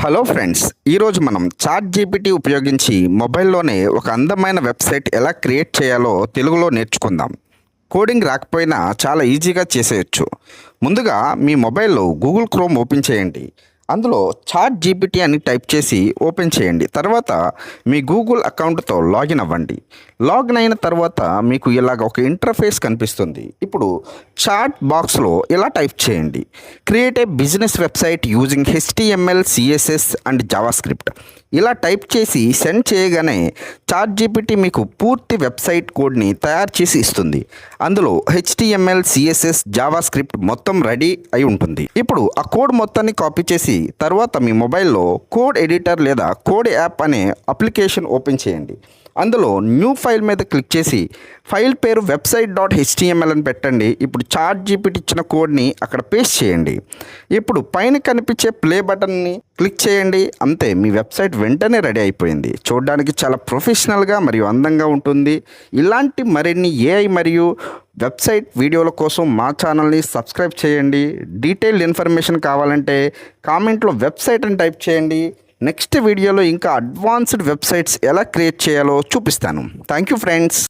Hello friends, ఈరోజు మనం chat GPT ఉపయోగించి మొబైల్లోనే ఒక అందమైన వెబ్సైట్ ఎలా క్రియేట్ చేయాలో తెలుగులో నేర్చుకుందాం. కోడింగ్ రాకపోయినా చాలా ఈజీగా చేసేయచ్చు. ముందుగా మీ మొబైల్లో గూగుల్ క్రోమ్ ఓపెన్ చేయండి. అందులో చాట్ జీపీటీ అని టైప్ చేసి ఓపెన్ చేయండి. తర్వాత మీ గూగుల్ అకౌంట్తో లాగిన్ అవ్వండి. లాగిన్ అయిన తర్వాత మీకు ఇలాగ ఒక ఇంటర్ఫేస్ కనిపిస్తుంది. ఇప్పుడు చాట్ బాక్స్లో ఇలా టైప్ చేయండి, create a business website using HTML, CSS and JavaScript. ఇలా టైప్ చేసి సెండ్ చేయగానే చాట్ జీపీటీ మీకు పూర్తి వెబ్సైట్ కోడ్ని తయారు చేసి ఇస్తుంది. అందులో HTML, CSS, జావాస్క్రిప్ట్ మొత్తం రెడీ అయి ఉంటుంది. ఇప్పుడు ఆ కోడ్ మొత్తాన్ని కాపీ చేసి తర్వాత మీ మొబైల్లో కోడ్ ఎడిటర్ లేదా కోడ్ యాప్ అనే అప్లికేషన్ ఓపెన్ చేయండి. అందులో న్యూ ఫైల్ మీద క్లిక్ చేసి ఫైల్ పేరు website.html అని పెట్టండి. ఇప్పుడు చాట్ జీపీటీ ఇచ్చిన కోడ్ని అక్కడ పేస్ట్ చేయండి. ఇప్పుడు పైన కనిపించే ప్లే బటన్ని క్లిక్ చేయండి. అంతే, మీ వెబ్సైట్ వెంటనే రెడీ అయిపోయింది. చూడడానికి చాలా ప్రొఫెషనల్గా మరియు అందంగా ఉంటుంది. ఇలాంటి మరిన్ని AI మరియు వెబ్సైట్ వీడియోల కోసం మా ఛానల్ని సబ్స్క్రైబ్ చేయండి. డీటెయిల్డ్ ఇన్ఫర్మేషన్ కావాలంటే కామెంట్లో వెబ్సైట్ అని టైప్ చేయండి. నెక్స్ట్ వీడియోలో ఇంకా అడ్వాన్స్డ్ వెబ్సైట్స్ ఎలా క్రియేట్ చేయాలో చూపిస్తాను. Thank you friends.